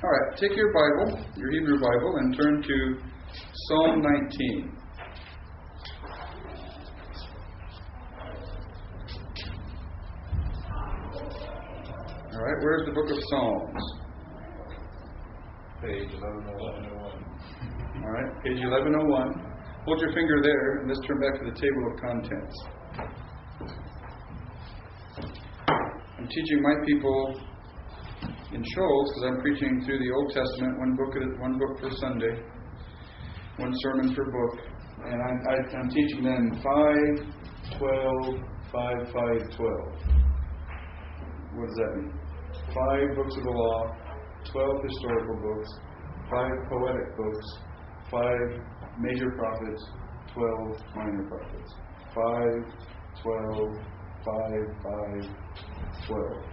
All right, take your Bible, your Hebrew Bible, and turn to Psalm 19. All right, where's the book of Psalms? Page 1101. All right, page 1101. Hold your finger there, and let's turn back to the table of contents. I'm teaching my people in Shoals because I'm preaching through the Old Testament, one book per Sunday, one sermon per book, and I'm teaching them 5, 12, 5, 5, 12. What does that mean? 5 books of the law, 12 historical books, 5 poetic books, 5 major prophets, 12 minor prophets. 5, 12, 5, 12.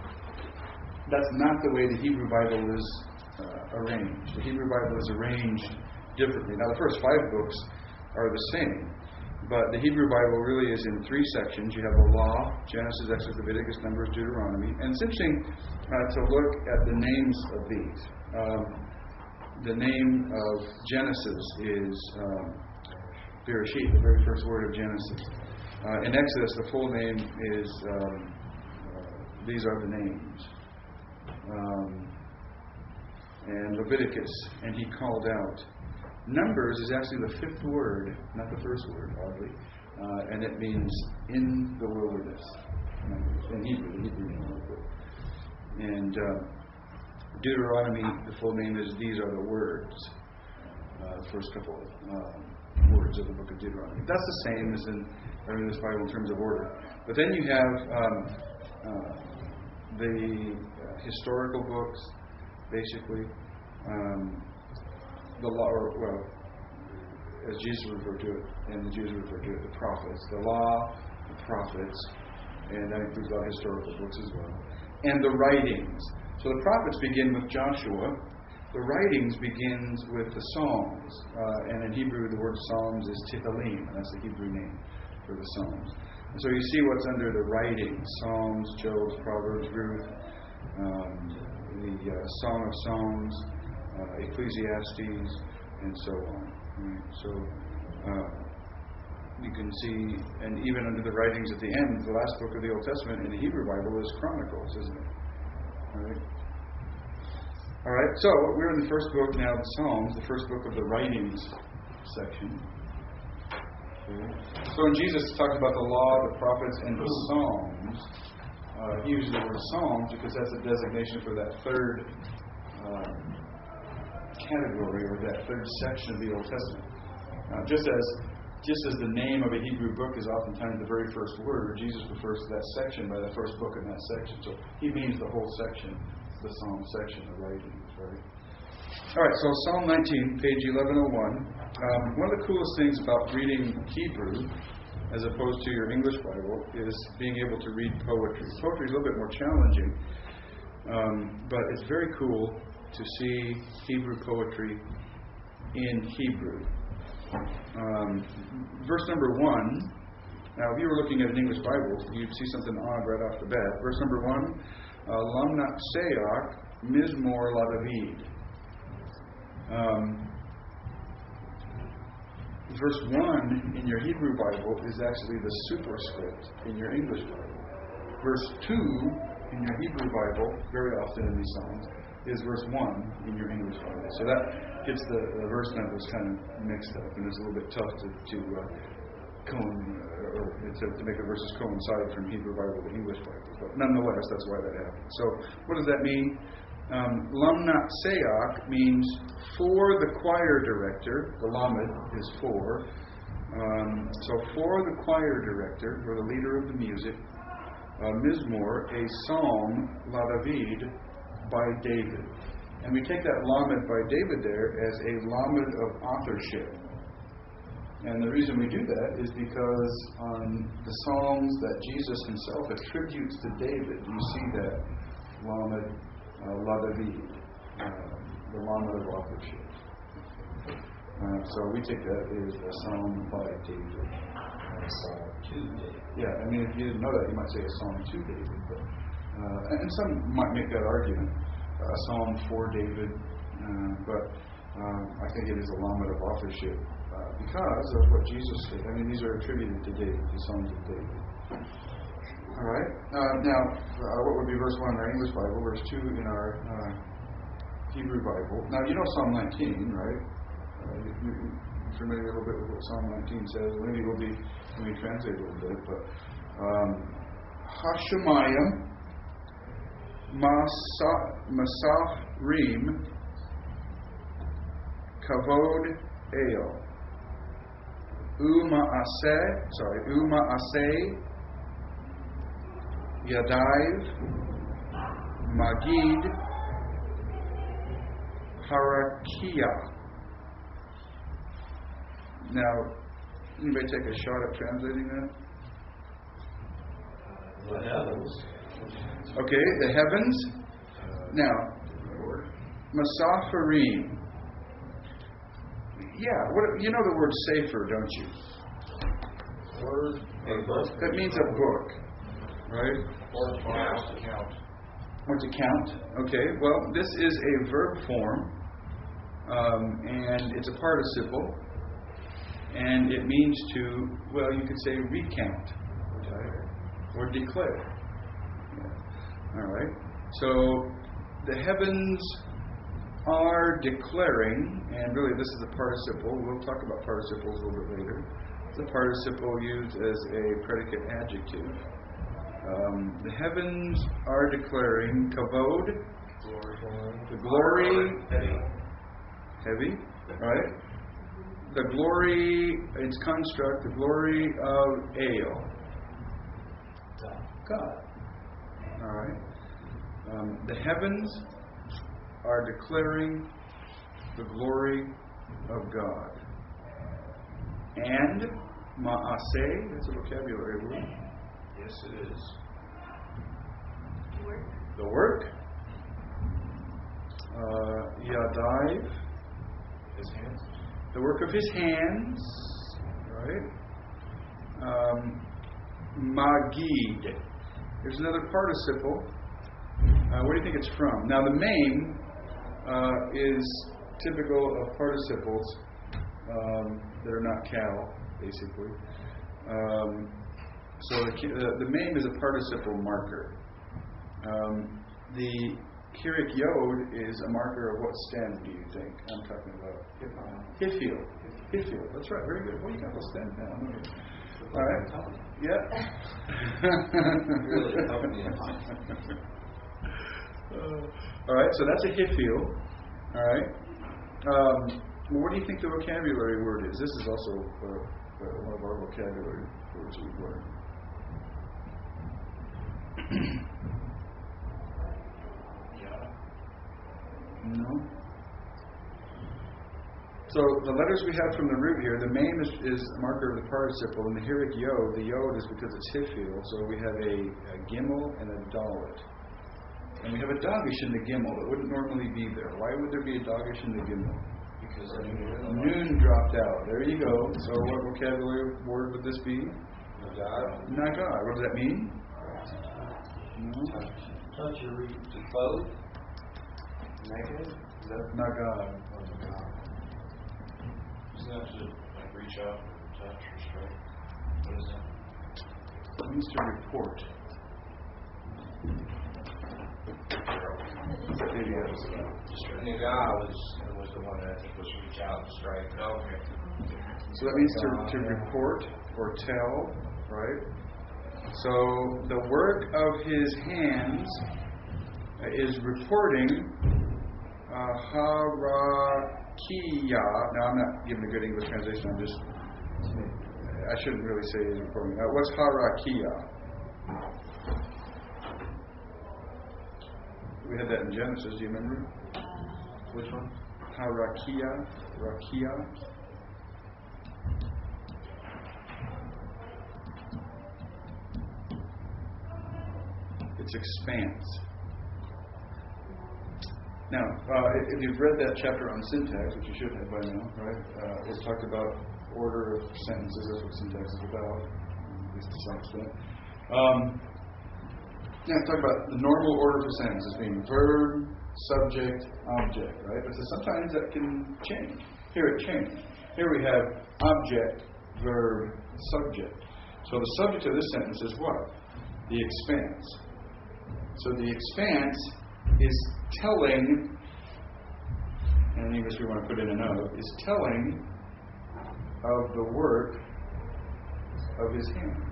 That's not the way the Hebrew Bible is arranged. The Hebrew Bible is arranged differently. Now, the first 5 books are the same, but the Hebrew Bible really is in 3 sections. You have the law, Genesis, Exodus, Leviticus, Numbers, Deuteronomy. And it's interesting to look at the names of these. The name of Genesis is Bereshit, the very first word of Genesis. In Exodus, the full name is, these are the names. And Leviticus, and he called out. Numbers is actually the 5th word, not the first word, oddly. And it means in the wilderness. In Hebrew, the Hebrew name of it. And Deuteronomy, the full name is These Are the Words. The first couple words of the book of Deuteronomy. That's the same as in this Bible in terms of order. But then you have the historical books, basically. The law, or, as Jesus referred to it, and the Jews referred to it, the prophets. The law, the prophets, and that includes a lot of historical books as well. And the writings. So the prophets begin with Joshua. The writings begins with the Psalms. And in Hebrew, the word Psalms is Tehillim, and that's the Hebrew name for the Psalms. And so you see what's under the writings: Psalms, Job, Proverbs, Ruth, the Song of Songs, Ecclesiastes, and so on. Right? So you can see, and even under the writings at the end, the last book of the Old Testament in the Hebrew Bible is Chronicles, isn't it? All right, so we're in the first book now, the Psalms, the first book of the writings section. Okay. So when Jesus talks about the law, the prophets, and the Psalms, he uses the word Psalms because that's a designation for that third category, or that third section of the Old Testament. Just as the name of a Hebrew book is oftentimes the very first word, Jesus refers to that section by the first book in that section. So he means the whole section, the Psalm section, the writings, right? All right, so Psalm 19, page 1101. One of the coolest things about reading Hebrew, as opposed to your English Bible, is being able to read poetry. Poetry is a little bit more challenging, but it's very cool to see Hebrew poetry in Hebrew. Verse number 1. Now, if you were looking at an English Bible, you'd see something odd right off the bat. Verse number 1. Lamnat Seach Mizmor LaDavid. Verse 1 in your Hebrew Bible is actually the superscript in your English Bible. Verse 2 in your Hebrew Bible, very often in these Psalms, is verse 1 in your English Bible. So that gets the verse numbers kind of mixed up, and it's a little bit tough to make the verses coincide from Hebrew Bible to English Bible. But nonetheless, that's why that happens. So what does that mean? Lamnat Seach means for the choir director. The Lamed is for. So for the choir director, or the leader of the music, Mizmor, a psalm, LaDavid, by David. And we take that Lamed by David there as a Lamed of authorship. And the reason we do that is because on the Psalms that Jesus himself attributes to David, you see that Lamed LaDavid, the Lamed of authorship. So we take that as a psalm by David. A psalm to David. Yeah, I mean, if you didn't know that, you might say a psalm to David. But, and some might make that argument. A psalm for David, but I think it is a lament of authorship because of what Jesus said. I mean, these are attributed to David, the Psalms of David. All right. Now, what would be verse 1 in our English Bible, verse 2 in our Hebrew Bible? Now, you know Psalm 19, right? You're familiar a little bit with what Psalm 19 says. Maybe we'll be when we translate a little bit, but Hashemayim Masafrim Kavod El Umaaseh Yadaiv Magid Harakia. Now, anybody take a shot at translating that? The heavens. Okay, the heavens. Now, Masafarim. Yeah, you know the word safer, don't you? Word. That means a book, right? Or to count. Or to count. Okay, well, this is a verb form, and it's a participle, and it means to, well, you could say recount, or declare. Yeah. All right. So the heavens are declaring, and really this is a participle. We'll talk about participles a little bit later. It's a participle used as a predicate adjective. The heavens are declaring kavod, the glory, heavy, right? The glory, its construct, the glory of El, God. All right. The heavens are declaring the glory of God. And ma'aseh, that's a vocabulary word. Yes, it is. The work. Yadaiv. His hands. The work of his hands. Right. Magid. There's another participle. Where do you think it's from? Now, the main is typical of participles that are not cattle, basically. So the main is a participle marker. The Hirik Yod is a marker of what stem, do you think? I'm talking about Hifil. Hifil. That's right. Very good. Well, you got the stem down. Okay. All right. Yeah. Really helped me. All right. So that's a Hifil. All right. Well, what do you think the vocabulary word is? This is also one of our vocabulary words we've learned. No. So the letters we have from the root here, the main is a marker of the participle, and the Hirik Yod, the Yod is because it's Hifil, so we have a Gimel and a Dalet. And we have a Dagish in the Gimel that wouldn't normally be there. Why would there be a Dagish in the Gimel? Because Noon dropped out. There you go. So what vocabulary word would this be? Nagad. Nagad. What does that mean? No. Touch or read to clothe. Naked. Is that Nagad. Isn't that to like reach out or touch or strike? What is that? It means to report. Nagad was the one that I think was reach out and strike. Okay. So that means to report or tell, right? So the work of his hands is reporting harakia. Now I'm not giving a good English translation. I shouldn't really say he's reporting. What's harakia? We had that in Genesis. Do you remember? Which one? Harakia. Rakia. It's expanse. Now, if you've read that chapter on syntax, which you should have by now, right? It talked about order of sentences. That's what syntax is about, at least to some extent. It talked about the normal order for sentences being verb, subject, object, right? But sometimes that can change. Here it changed. Here we have object, verb, subject. So the subject of this sentence is what? The expanse. So the expanse is telling, and in English we want to put in an of, is telling of the work of his hand.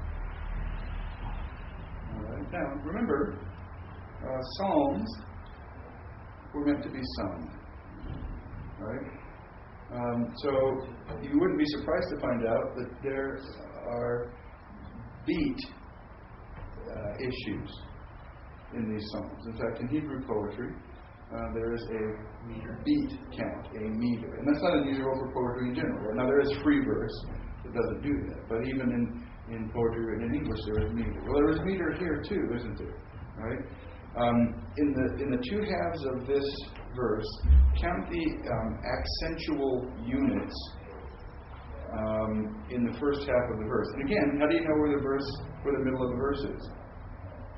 All right. Now, remember, Psalms were meant to be sung. Right? So you wouldn't be surprised to find out that there are beat issues in these psalms. In fact, in Hebrew poetry, there is a beat count, a meter. And that's not unusual for poetry in general. Right? Now, there is free verse that doesn't do that. But even in poetry written in English, there is meter. Well, there is meter here too, isn't there? Right? In the two halves of this verse, count the accentual units in the first half of the verse. And again, how do you know where the middle of the verse is?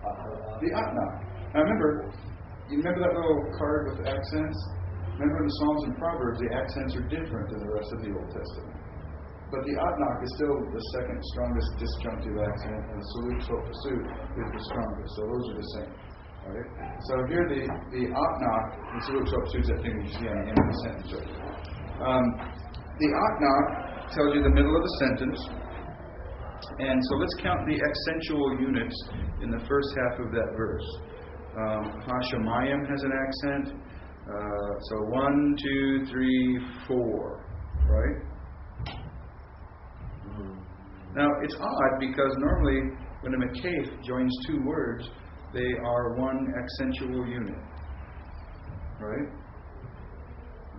The atnach. Now you remember that little card with the accents? Remember in the Psalms and Proverbs, the accents are different than the rest of the Old Testament. But the atnach is still the second strongest disjunctive accent, and the salute pursuit is the strongest. So those are the same. Right? So here the atnach, the salute pursuit is that thing that you see on the end of the sentence. Right? The atnach tells you the middle of the sentence. And so let's count the accentual units in the first half of that verse. Hashemayim has an accent. So 1, 2, 3, 4. Right? Now, it's odd because normally when a makef joins two words, they are one accentual unit. Right?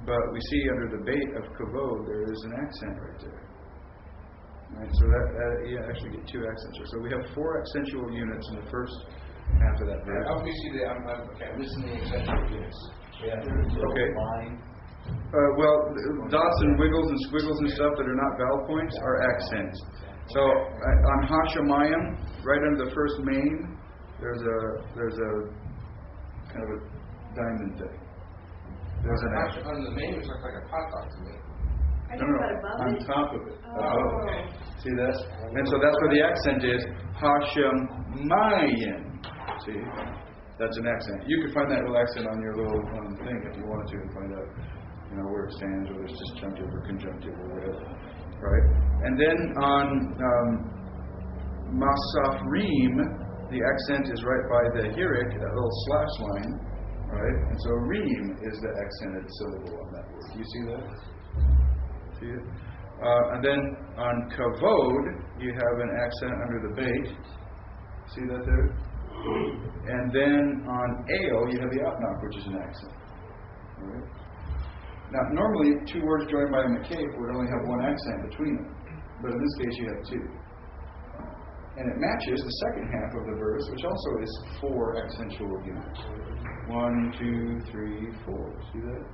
But we see under the bait of kavod, there is an accent right there. Right? So that you actually get two accents here. So we have 4 accentual units in the first half of that verse. How do you see that? I'm missing the accentual units. Yeah. Okay. Line. Well, dots and wiggles and squiggles and stuff that are not vowel points are accents. So on Hashemayim, right under the first main, there's a kind of a diamond thing. There's an accent. On the main, it looks like a pot dog to me. No, on top of it. Oh, okay. See that? And so that's where the accent is. Hashemayim. See? That's an accent. You could find that little accent on your little thing if you wanted to and find out, where it stands, whether it's disjunctive or conjunctive or whatever. Right? And then on Masafrim, the accent is right by the hirik, that little slash line. Right? And so reem is the accented syllable on that word. Do you see that? See it? And then on kavod, you have an accent under the bait. See that there? And then on ale, you have the atnach, which is an accent. Right? Now, normally, two words joined by a makef would only have one accent between them. But in this case, you have 2. And it matches the second half of the verse, which also is 4 accentual units. 1, 2, 3, 4. See that?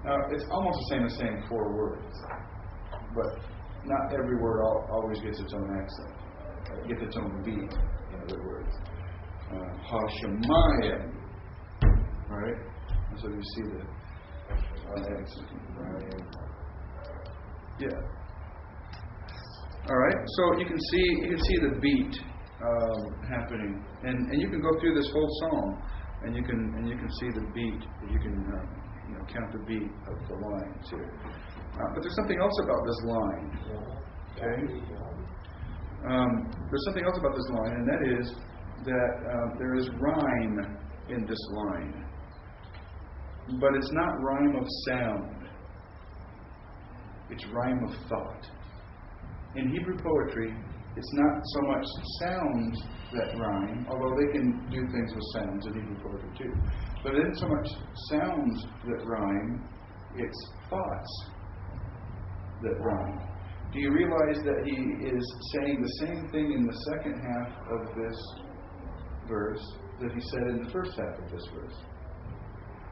Now, it's almost the same as saying 4 words. But not every word always gets its own accent. It gets its own beat, in other words. Hashemayim. Right? And so you see the accent. Right? Yeah. All right. So you can see the beat happening, and you can go through this whole psalm, and you can see the beat. You can count the beat of the lines here. But there's something else about this line. Okay. There's something else about this line, and that is that there is rhyme in this line, but it's not rhyme of sound. It's rhyme of thought. In Hebrew poetry, it's not so much sounds that rhyme, although they can do things with sounds in Hebrew poetry too. But it isn't so much sounds that rhyme, it's thoughts that rhyme. Do you realize that he is saying the same thing in the second half of this verse that he said in the first half of this verse?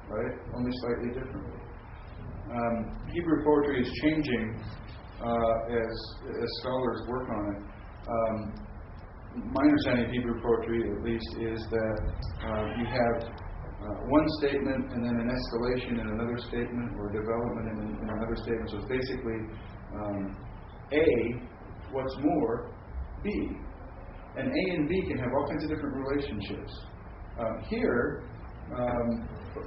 Right? Only slightly differently. Hebrew poetry is changing as scholars work on it. My understanding of Hebrew poetry, at least, is that you have one statement and then an escalation in another statement, or development in another statement. So it's basically A, what's more, B. And A and B can have all kinds of different relationships. Here,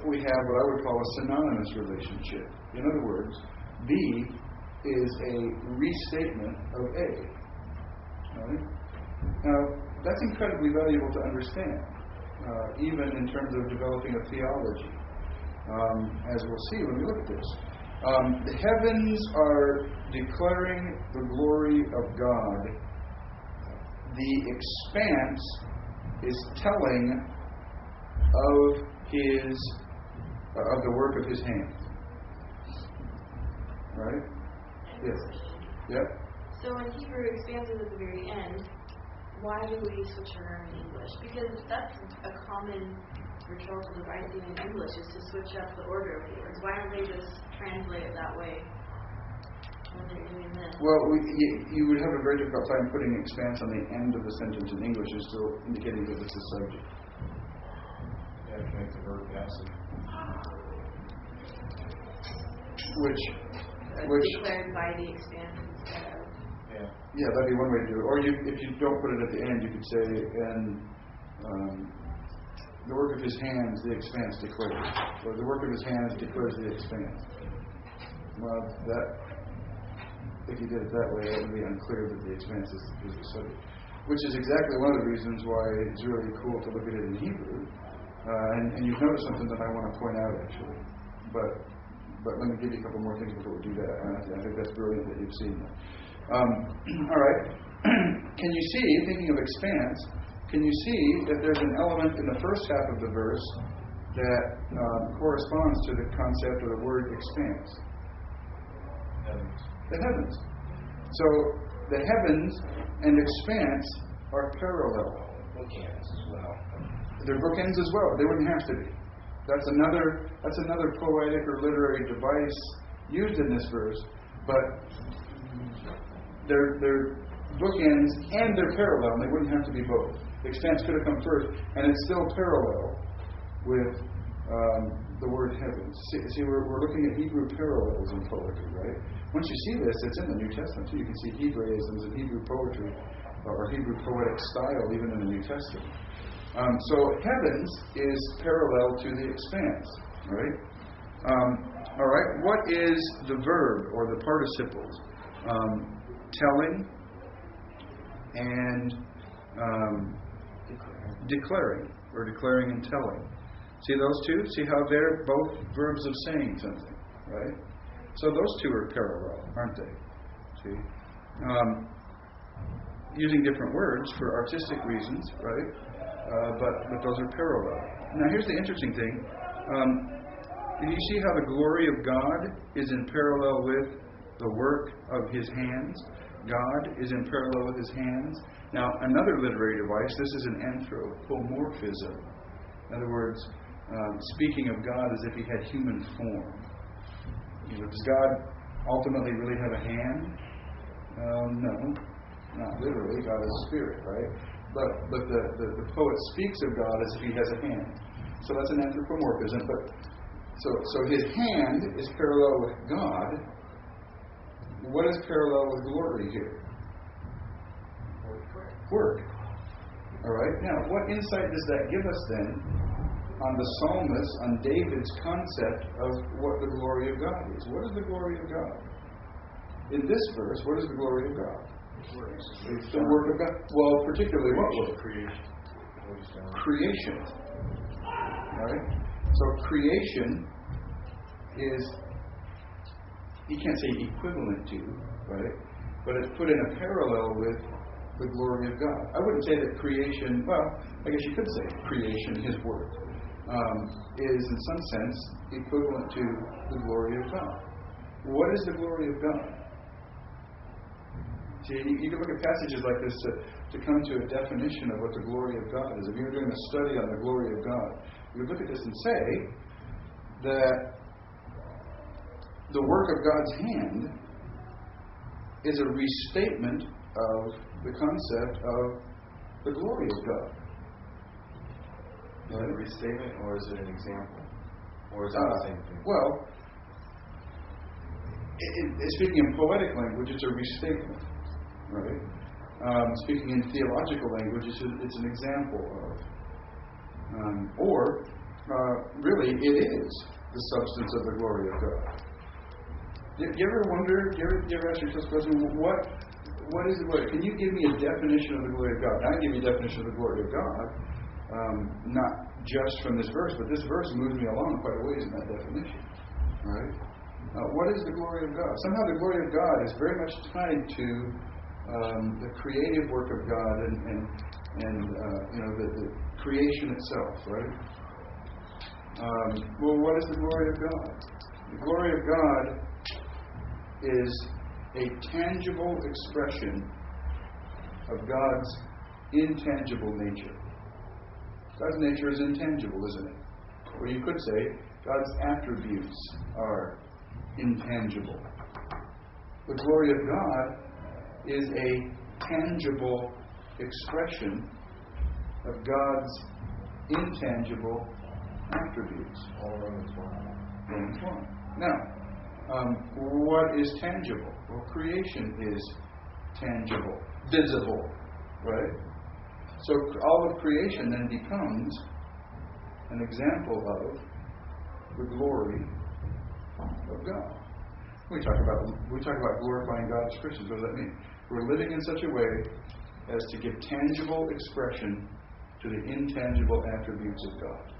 we have what I would call a synonymous relationship. In other words, B is a restatement of A. Right? Now, that's incredibly valuable to understand, even in terms of developing a theology, as we'll see when we look at this. The heavens are declaring the glory of God. The expanse is telling of the work of His hand. Right? Yes. Yep. So when Hebrew expanses at the very end, why do we switch around in English? Because that's a common rhetorical device even in English, is to switch up the order of the words. Why don't they just translate it that way when they're doing this? Well, you would have a very difficult time putting expanse on the end of the sentence in English. You're still indicating that it's a subject. Yeah, to make the verb passive. Which declared by the expanse instead of. Yeah, that'd be one way to do it. Or if you don't put it at the end, you could say, and the work of His hands, the expanse declares. Or the work of His hands declares the expanse. Well, if you did it that way, it would be unclear that the expanse is the subject. Which is exactly one of the reasons why it's really cool to look at it in Hebrew. And you've noticed something that I want to point out, actually. But let me give you a couple more things before we do that. I think that's brilliant that you've seen that. All right. Can you see, thinking of expanse, can you see that there's an element in the first half of the verse that corresponds to the concept of the word expanse? Heavens. The heavens. So the heavens and expanse are parallel. Bookends as well. They're bookends as well. They wouldn't have to be. That's another poetic or literary device used in this verse, but they're bookends and they're parallel, and they wouldn't have to be both. The expanse could have come first, and it's still parallel with the word heavens. See, we're looking at Hebrew parallels in poetry, right? Once you see this, it's in the New Testament too. You can see Hebraisms in Hebrew poetry, or Hebrew poetic style, even in the New Testament. So heavens is parallel to the expanse, right? All right. What is the verb or the participles? Telling and declaring, or declaring and telling. See those two? See how they're both verbs of saying something, right? So those two are parallel, aren't they? See? Using different words for artistic reasons, right? But those are parallel. Now here's the interesting thing. Do you see how the glory of God is in parallel with the work of His hands? God is in parallel with His hands. Now, another literary device, this is an anthropomorphism. In other words, speaking of God as if He had human form. Does God ultimately really have a hand? No, not literally. God is spirit, right? But the poet speaks of God as if He has a hand. So that's an anthropomorphism. But so His hand is parallel with God. What is parallel with glory here? Work. All right. Now, what insight does that give us then on the psalmist, on David's concept of what the glory of God is? What is the glory of God? In this verse, what is the glory of God? It's the work of God. Well, particularly what work? Creation. All right. So creation is, you can't say equivalent to, right? But it's put in a parallel with the glory of God. I wouldn't say that creation, well, I guess you could say creation, His work, is in some sense equivalent to the glory of God. What is the glory of God? See, you can look at passages like this to come to a definition of what the glory of God is. If you're doing a study on the glory of God, you would look at this and say that the work of God's hand is a restatement of the concept of the glory of God. Is it a restatement or is it an example? Or is it the same thing? Well, speaking in poetic language, it's a restatement, right? Speaking in theological language, it's an example of. Really, it is the substance of the glory of God. Do you ever wonder, do you ever ask yourself the question, what is the glory? Can you give me a definition of the glory of God? And I give you a definition of the glory of God, not just from this verse, but this verse moves me along quite a ways in that definition. Right? What is the glory of God? Somehow the glory of God is very much tied to the creative work of God and the creation itself, right? Well, what is the glory of God? The glory of God is a tangible expression of God's intangible nature. God's nature is intangible, isn't it? Or you could say God's attributes are intangible. The glory of God is a tangible expression of God's intangible attributes. All Romans 1. Romans 1. Now, what is tangible? Well, creation is tangible, visible, right? So all of creation then becomes an example of the glory of God. We talk about glorifying God as Christians. What does that mean? We're living in such a way as to give tangible expression to the intangible attributes of God.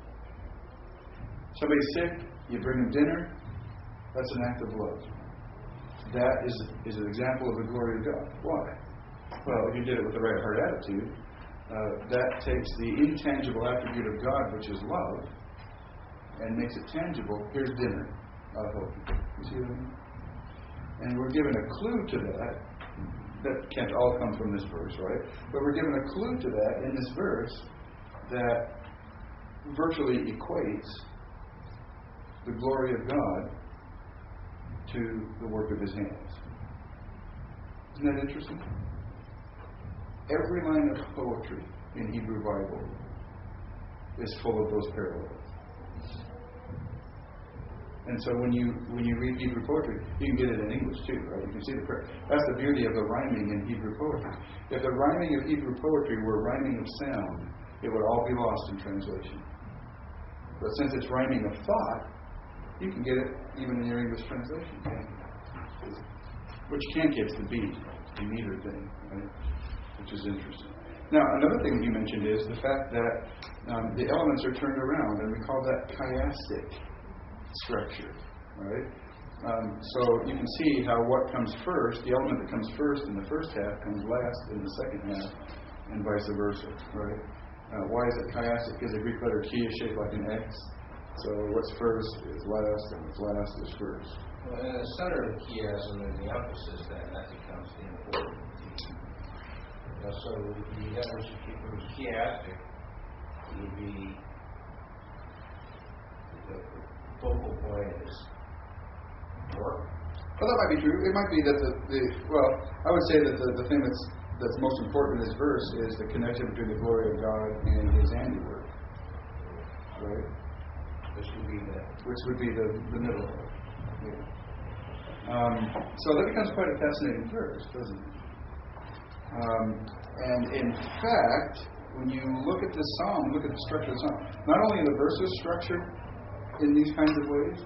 Somebody's sick, you bring them dinner, that's an act of love. That is an example of the glory of God. Why? Well, if you did it with the right heart attitude, that takes the intangible attribute of God, which is love, and makes it tangible. Here's dinner. I'll help you. You see what I mean? And we're given a clue to that. That can't all come from this verse, right? But we're given a clue to that in this verse that virtually equates the glory of God to the work of His hands. Isn't that interesting? Every line of poetry in Hebrew Bible is full of those parallels. And so when you read Hebrew poetry, you can get it in English too, right? You can see that's the beauty of the rhyming in Hebrew poetry. If the rhyming of Hebrew poetry were rhyming of sound, it would all be lost in translation. But since it's rhyming of thought, you can get it even in your English translation, can't you? What you can't get is the beat, the meter thing, right? Which is interesting. Now, another thing that you mentioned is the fact that the elements are turned around, and we call that chiastic structure, right? So you can see how what comes first, the element that comes first in the first half comes last in the second half, and vice versa, right? Why is it chiastic? Because the Greek letter chi is shaped like an X. So what's first is last, and what's last is first. Well, in the center of the chiasm is the emphasis that becomes the important. So if it was chiastic, it would be the focal point is work. Well, that might be true. It might be that I would say that the thing that's most important in this verse is the connection between the glory of God and His handiwork, right? Which would be the middle. Yeah. So that becomes quite a fascinating verse, doesn't it? And in fact, when you look at this psalm, look at the structure of the psalm. Not only are the verses structured in these kinds of ways,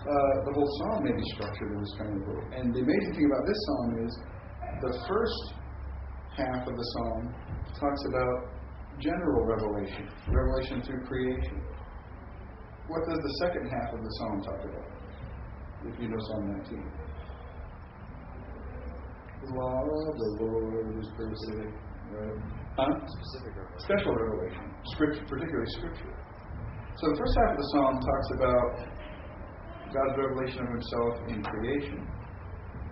the whole psalm may be structured in this kind of way. And the amazing thing about this psalm is the first half of the psalm talks about general revelation through creation. What does the second half of the psalm talk about? If you know Psalm 19. The law of the Lord is perfect. Right? Specific revelation. Special revelation. Scripture, particularly Scripture. So the first half of the psalm talks about God's revelation of Himself in creation.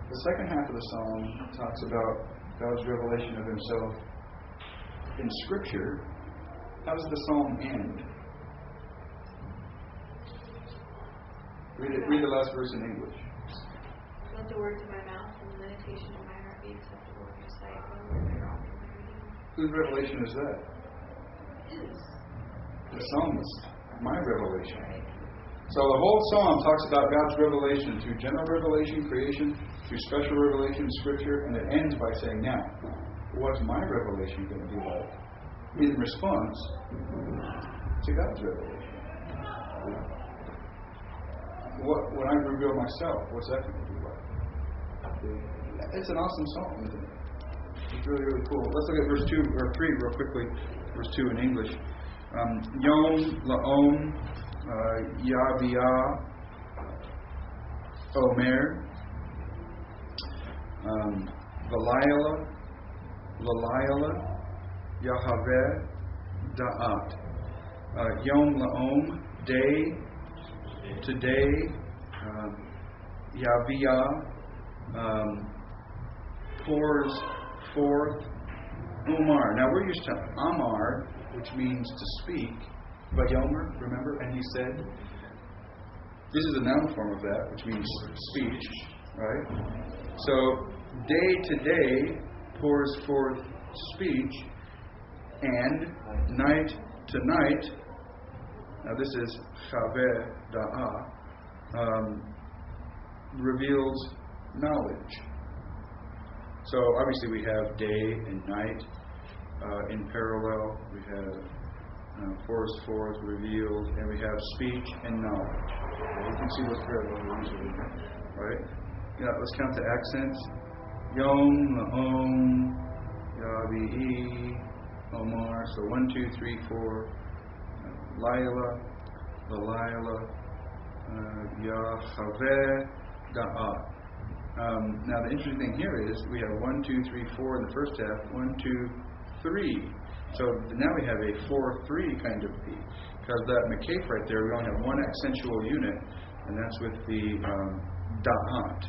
The second half of the psalm talks about God's revelation of Himself in Scripture. How does the psalm end? Read the last verse in English. Let the words of my mouth and the meditation of my heart be acceptable in your sight, O Lord, my rock and my redeemer. Whose revelation is that? His. The psalmist, my revelation. So the whole psalm talks about God's revelation through general revelation, creation, through special revelation, Scripture, and it ends by saying, now, what's my revelation going to be like in response to God's revelation? When I reveal myself, what's that going to be like? It's an awesome psalm, isn't it? It's really, really cool. Let's look at verse 2 or 3 real quickly. Verse 2 in English. Yom Laom Yaviyah Omer Lalayla Yahaveh Da'at. Yom Laom, day, today, Yaviyah, pours forth, Omar. Now we're used to Amar, which means to speak, but Yomer, remember? And he said, this is a noun form of that, which means speech, right? So, day to day pours forth speech, and night to night, now this is Chaveh Da'ah, reveals knowledge. So obviously we have day and night in parallel. We have pours forth, revealed, and we have speech and knowledge. You can see those parallels usually, right? Yeah, let's count the accents. Yom, Laom, Yavi'i, Omar. So 1, 2, 3, 4. Laila, Lalayla, Yachaveh, Da'at. Now the interesting thing here is we have 1, 2, 3, 4 in the first half. 1, 2, 3. So now we have a 4-3 kind of beat. Because that Makef right there, we only have one accentual unit, and that's with the Da'at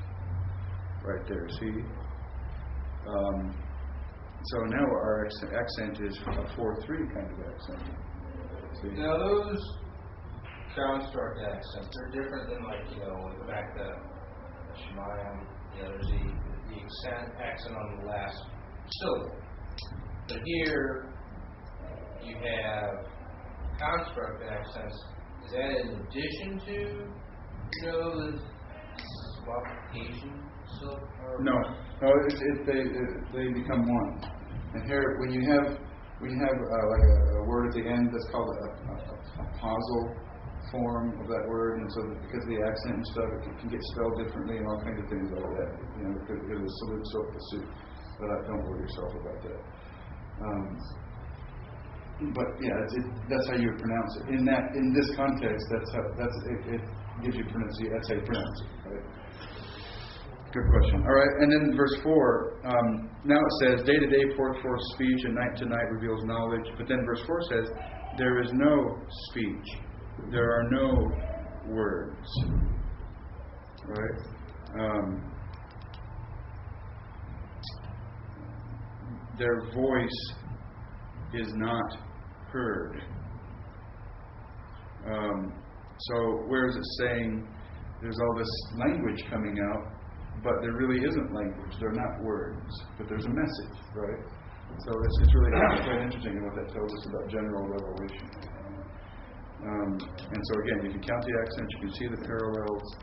right there. See? So now our accent is a 4-3 kind of accent. See? Now those construct accents, they're different than when you go back to Shemayim, there's the accent on the last syllable. But here you have construct accents. Is that in addition to the modification syllable? No, they become one. And here, when you have like a word at the end that's called a pausal form of that word, and so because of the accent and stuff, it can get spelled differently and all kinds of things like that. Because of the salute, so the suit. But don't worry yourself about that. But yeah, that's how you would pronounce it. In this context, it gives you pronunciation. That's how you pronounce it, right? Good question. All right, and then verse 4. Now it says, day to day pours forth speech, and night to night reveals knowledge. But then verse 4 says, there is no speech. There are no words. Right? Their voice is not heard. So where is it saying there's all this language coming out, but there really isn't language. They're not words, but there's a message, right? So it's really quite interesting what that tells us about general revelation. And so again, you can count the accents, you can see the parallels.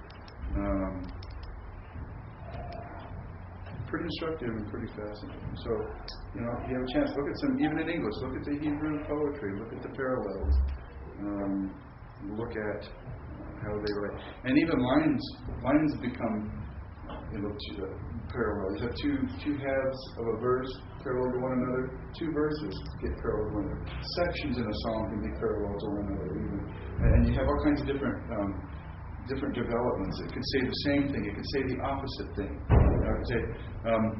Pretty instructive and pretty fascinating. So, if you have a chance, look at some, even in English, look at the Hebrew poetry, look at the parallels, look at how they relate. And even lines become parallel. You have two halves of a verse parallel to one another. Two verses get parallel to one another. Sections in a song can be parallel to one another even. And you have all kinds of different developments. It could say the same thing. It could say the opposite thing. I would say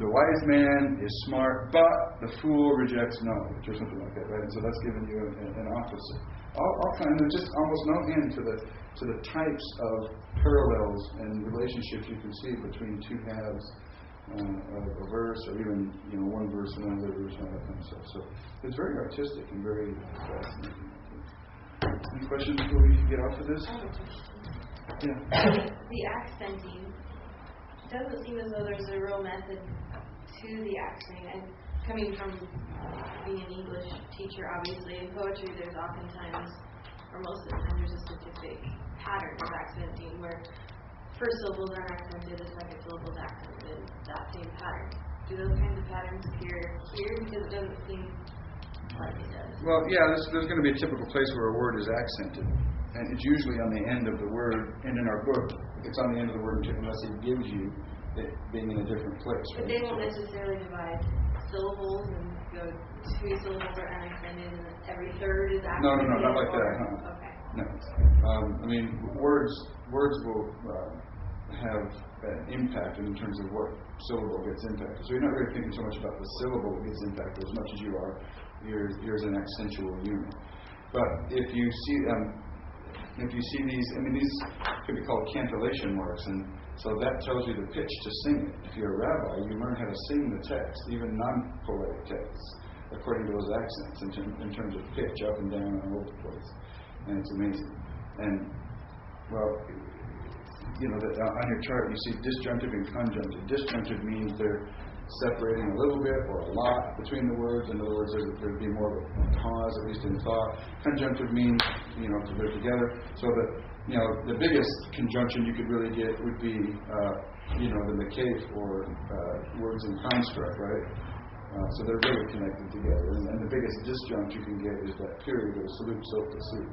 the wise man is smart, but the fool rejects knowledge, or something like that, right? And so that's giving you an opposite. All kinds. There's just almost no end to the types of parallels and relationships you can see between two halves of a verse, or even one verse and another verse, and all that kind of stuff. So it's very artistic and very fascinating. Any questions before we get off of this? I have a question. Yeah. The accenting, it doesn't seem as though there's a real method to the accenting. And coming from being an English teacher, obviously, in poetry, there's oftentimes or most of the time, there's a specific pattern of accenting where first syllables aren't accented, the second syllable is accented in that same pattern. Do those kinds of patterns appear here? Because it doesn't seem like it does. Well, yeah, there's going to be a typical place where a word is accented. And it's usually on the end of the word, and in our book, it's on the end of the word unless it gives you it being in a different place. But Right? they won't necessarily divide syllables and go 2 syllables are unaccented and every third is accented. No, not like that. Okay. No. I mean, words will have an impact in terms of what syllable gets impacted. So you're not really thinking so much about the syllable that gets impacted as much as you are here's an accentual unit. But if you see these, I mean, these could be called cantillation marks, and so that tells you the pitch to sing it. If you're a rabbi, you learn how to sing the text, even non-poetic texts, according to those accents in terms of pitch, up and down and all over the place. And it's amazing. And, well, you know, that on your chart you see disjunctive and conjunctive. Disjunctive means they're separating a little bit or a lot between the words. In other words, there'd be more of a pause, at least in thought. Conjunctive means, you know, to they're together. So that, you know, the biggest conjunction you could really get would be, you know, the McCafe or words in construct, right? So they're really connected together. And the biggest disjunct you can get is that period of salute, soap, to soup.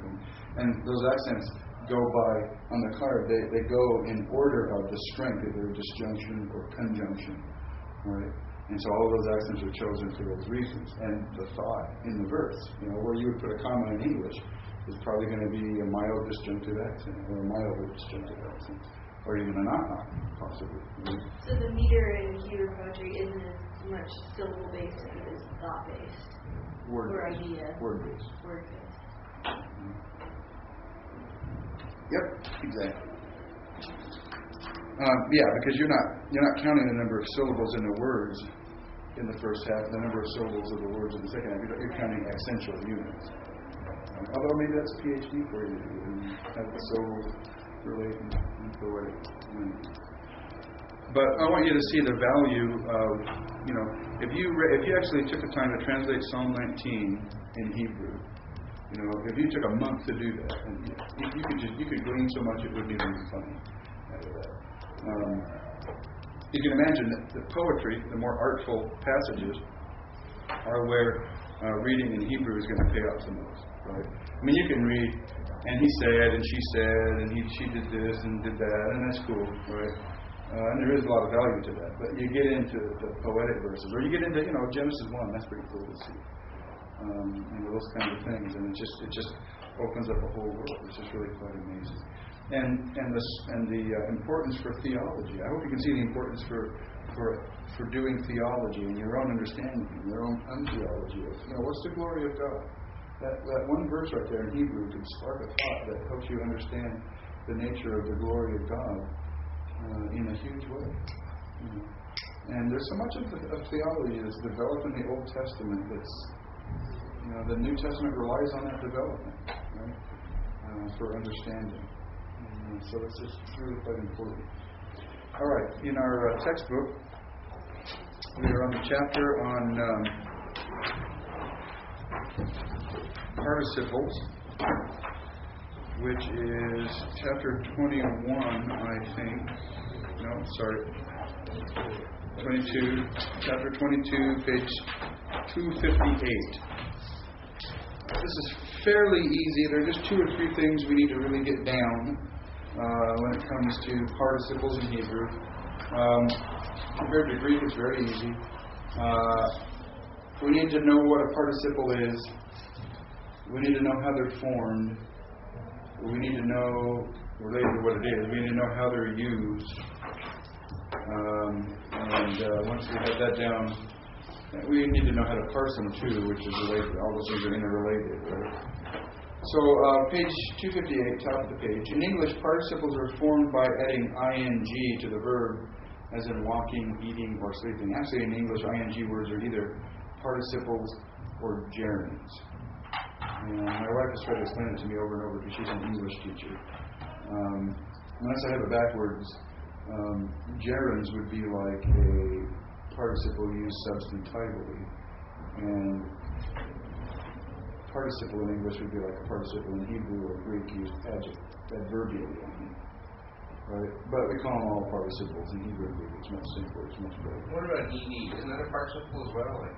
And those accents go by, on the card, they go in order of the strength of their disjunction or conjunction, right? And so all of those accents are chosen for those reasons. And the thought in the verse, you know, where you would put a comma in English is probably going to be a mild disjunctive accent or a mild disjunctive accent, or even a not, possibly. So the meter in Hebrew poetry isn't as much syllable-based as it is thought-based. Or idea. Word-based. Word-based. Yep, exactly. Yeah, because you're not counting the number of syllables in the words in the first half, the number of syllables of the words in the second half. You're counting accentual units. Although maybe that's a PhD for you, and have the syllables relate in poetic. But I want you to see the value of, you know, if you actually took the time to translate Psalm 19 in Hebrew. You know, if you took a month to do that, and you could glean so much it wouldn't even be funny out of that. You can imagine that the poetry, the more artful passages, are where reading in Hebrew is going to pay off the most, right? I mean, you can read, and he said, and she said, and she did this and did that, and that's cool, right? And there is a lot of value to that. But you get into the poetic verses, or you get into, you know, Genesis 1. That's pretty cool to see. You know, those kinds of things, and it just opens up a whole world. It's just really quite amazing. And the importance for theology. I hope you can see the importance for doing theology and your own understanding, your own untheology. You know, what's the glory of God? That one verse right there in Hebrew can spark a thought that helps you understand the nature of the glory of God in a huge way. You know. And there's so much of theology that's developed in the Old Testament that's, you know, the New Testament relies on that development, right, for understanding. And so it's just really quite important. All right, in our textbook, we are on the chapter on participles, which is chapter 21, I think. No, sorry. 22, chapter 22, page 258. This is fairly easy. There are just 2 or 3 things we need to really get down when it comes to participles in Hebrew. Compared to Greek, it's very easy. We need to know what a participle is. We need to know how they're formed. We need to know, related to what it is, we need to know how they're used. And once we have that down, we need to know how to parse them too, which is related. All those things are interrelated, right? So, page 258, top of the page. In English, participles are formed by adding ing to the verb, as in walking, eating, or sleeping. Actually, in English, ing words are either participles or gerunds. And my wife has tried to explain it to me over and over because she's an English teacher. Unless I have it backwards, gerunds would be like a participle used substantively, and participle in English would be like a participle in Hebrew or Greek used adverbially. Right? But we call them all participles in Hebrew and Greek. It's much simpler. It's much better. What about ED? Isn't that a participle as well? Like,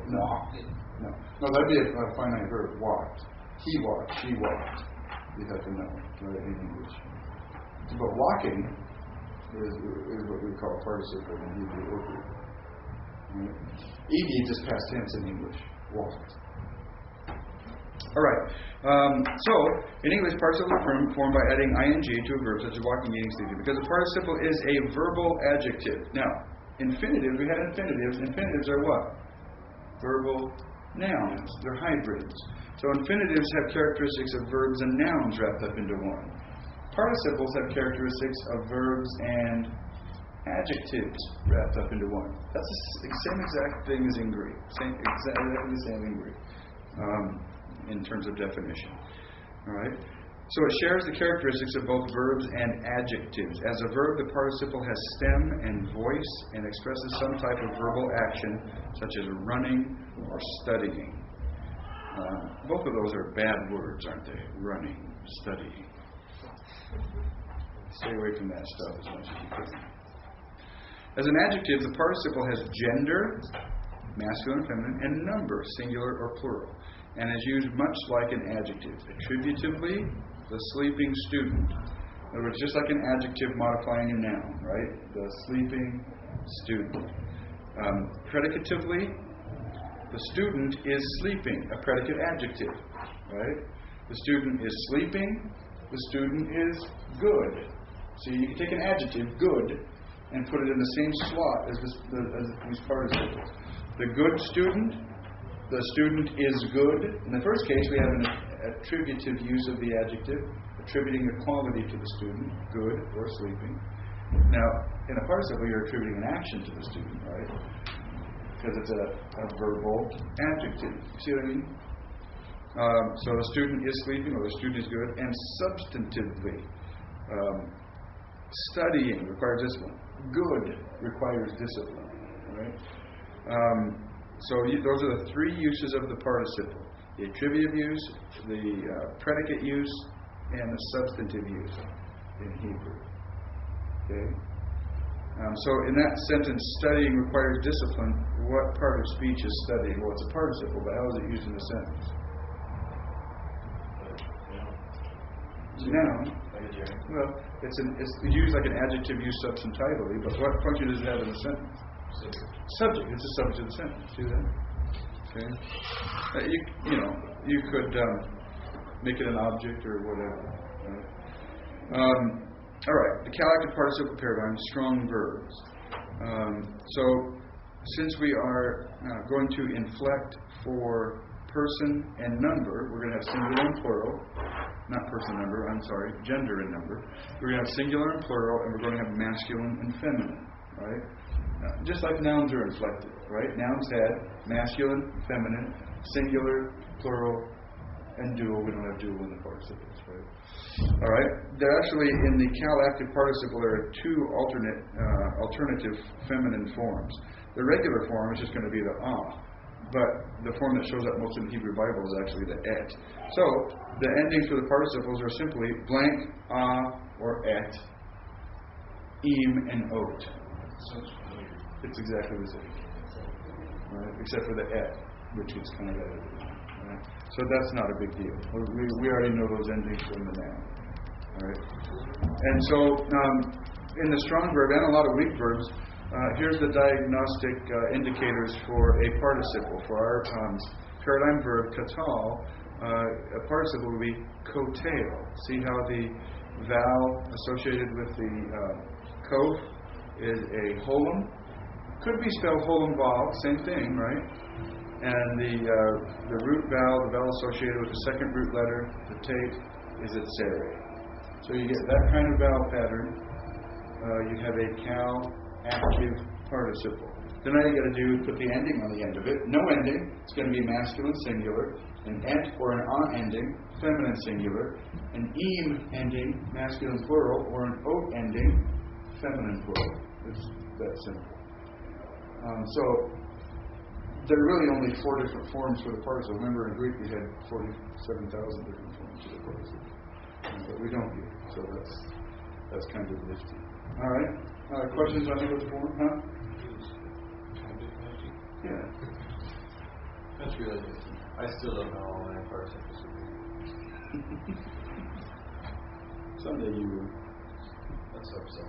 No. No, that'd be a finite verb. Walked. He walked. She walked. You have to know, right, in English. But walking is what we call participle in Hebrew or Greek. Right? ED just past tense in English. Walked. All right. So, in English, participles are formed by adding ing to a verb such as walking, eating, sleeping, because a participle is a verbal adjective. Now, infinitives, we had infinitives. Infinitives are what? Verbal nouns. They're hybrids. So infinitives have characteristics of verbs and nouns wrapped up into one. Participles have characteristics of verbs and adjectives wrapped up into one. That's the same exact thing as in Greek. Exactly the same in Greek. In terms of definition. All right? So it shares the characteristics of both verbs and adjectives. As a verb, the participle has stem and voice and expresses some type of verbal action, such as running or studying. Both of those are bad words, aren't they? Running, studying. Stay away from that stuff as much as you can. As an adjective, the participle has gender, masculine, feminine, and number, singular or plural, and is used much like an adjective. Attributively, the sleeping student. In other words, just like an adjective modifying a noun, right? The sleeping student. Predicatively, the student is sleeping, a predicate adjective, right? The student is sleeping, the student is good. So you can take an adjective, good, and put it in the same slot as these participles. The good student, the student is good. In the first case, we have an attributive use of the adjective, attributing a quality to the student, good or sleeping. Now, in a participle, you're attributing an action to the student, right? Because it's a verbal adjective. See what I mean? So the student is sleeping, or the student is good, and substantively, studying requires discipline. Good requires discipline, right? So those are the three uses of the participle: the attributive use, the predicate use, and the substantive use in Hebrew. Okay. So in that sentence, studying requires discipline. What part of speech is studying? Well, it's a participle, but how is it used in the sentence? It's a noun. Well, it's used like an adjective used substantively, but what function does it have in the sentence? Subject. It's a subject of the sentence. See that? Okay. You could make it an object or whatever. Right? All right. The calactive participle paradigm, strong verbs. So, since we are going to inflect for person and number, we're going to have singular and plural. Not person number, I'm sorry, gender and number. We're going to have singular and plural, and we're going to have masculine and feminine, right? Just like nouns are inflected, right? Nouns had masculine, feminine, singular, plural, and dual. We don't have dual in the participles, right? All right. There actually, in the calactive participle, there are two alternative feminine forms. The regular form is just going to be the but the form that shows up most in the Hebrew Bible is actually the et. So, the endings for the participles are simply blank, or et, and ot. It's exactly the same. Right? Except for the et, which is kind of edited. Right? So that's not a big deal. We already know those endings from the noun. All right? And so, in the strong verb and a lot of weak verbs, here's the diagnostic indicators for a participle. For our paradigm verb, katal, a participle would be kotel. See how the vowel associated with the kof is a holum? Could be spelled holum vav, same thing, right? And the root vowel, the vowel associated with the second root letter, the tate, is a tsere. So you get that kind of vowel pattern. You have a cal active participle. Then all you got to do is put the ending on the end of it. No ending, it's going to be masculine singular. An et or an ending, feminine singular. An ending, masculine plural, or an ot ending, feminine plural. It's that simple. So there are really only 4 different forms for the participle. Remember, in Greek we had 47,000 different forms of the participle. But we don't here. So that's kind of nifty. All right. Questions on the form? Huh? Kind of nifty. Yeah. That's really nifty. I still don't know all my participles. Someday you will. Let's hope so.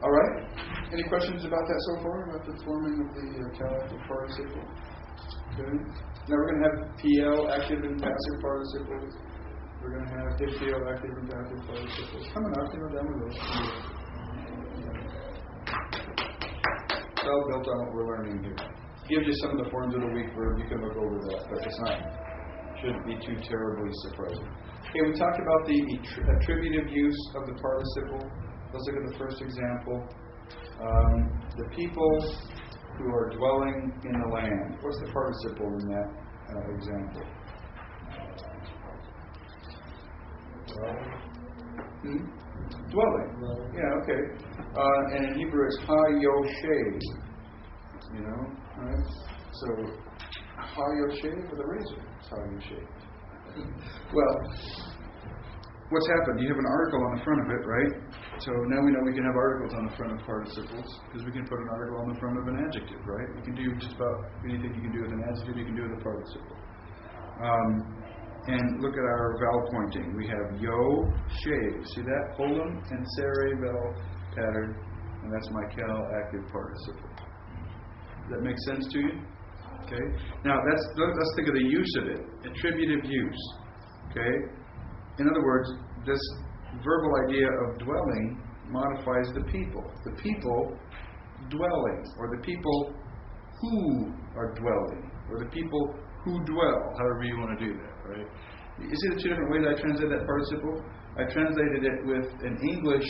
All right. Any questions about that so far, about the forming of the calactive participle? Okay. Now we're going to have PL, active and passive participles. We're going to have IPL, active and passive participles. Coming up, down the road. It's all built on what we're learning here. Gives you some of the forms of the weak verb. You can look over that, but it's not, shouldn't be too terribly surprising. Okay, we talked about the attributive use of the participle. Let's look at the first example. The people who are dwelling in the land. What's the participle in that example? Dwelling. Yeah, okay. And in Hebrew it's ha-yo-shay. You know, right? So, ha-yo-shay with a razor. It's ha-yo-shay. Well, what's happened? You have an article on the front of it, right? So now we know we can have articles on the front of participles because we can put an article on the front of an adjective, right? We can do just about anything you can do with an adjective, you can do with a participle. And look at our vowel pointing. We have yo, shave. See that? Holum and sere vowel pattern. And that's my cal active participle. Does that make sense to you? Okay. Now let's think of the use of it. Attributive use. Okay. In other words, this verbal idea of dwelling modifies the people. The people dwelling, or the people who are dwelling, or the people who dwell, however you want to do that, right? You see the 2 different ways I translate that participle? I translated it with an English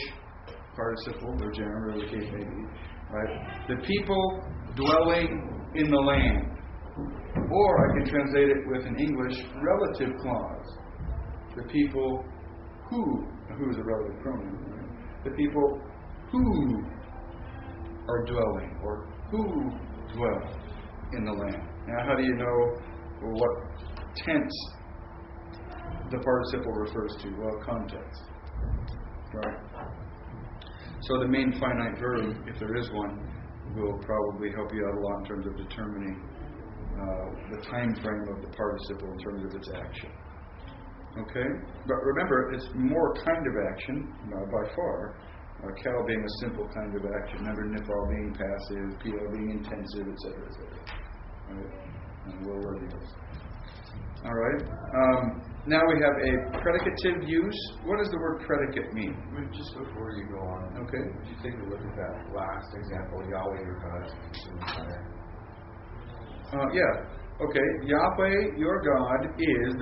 participle, or general, or the case may be, right? The people dwelling in the land. Or I can translate it with an English relative clause. The people who is a relative pronoun, right? The people who are dwelling, or who dwell in the land. Now, how do you know what tense the participle refers to? Well, context. Right? So the main finite verb, if there is one, will probably help you out a lot in terms of determining the time frame of the participle in terms of its action. Okay? But remember, it's more kind of action, by far. Cal being a simple kind of action. Remember, nipal being passive, PL being intensive, etc., etc. Right? And we'll learn these. All right. Now we have a predicative use. What does the word predicate mean? Just before you go on, okay, would you take a look at that last example, Yahweh your God is consuming fire? Yeah. Okay. Yahweh your God is.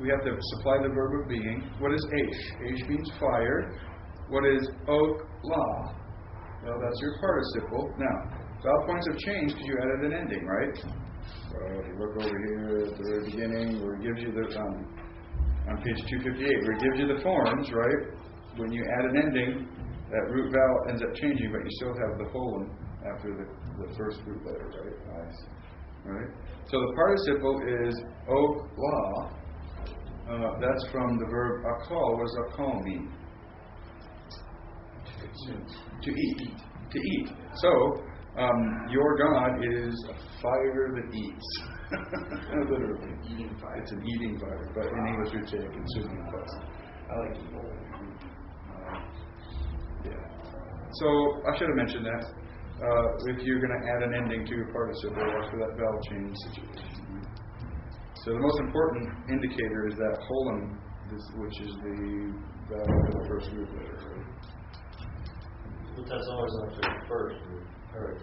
We have to supply the verb of being. What is Aish? Aish means fire. What is Ok La? Well, that's your participle. Now, vowel points have changed because you added an ending, right? If you look over here at the very beginning, where it gives you the on page 258, where it gives you the forms, right? When you add an ending, that root vowel ends up changing, but you still have the holon after the first root letter, right? Nice. Right? So the participle is ok la. That's from the verb akal. What does akal mean? To eat. To eat. So, your God is a fire that eats. Literally. Eating fire. It's an eating fire, but in English we say a consuming fire. I like evil. Yeah. So, I should have mentioned that. If you're going to add an ending to your participle, watch for that vowel change situation. So, the most important indicator is that holon, which is the vowel of the first root letter, right? But that's always after the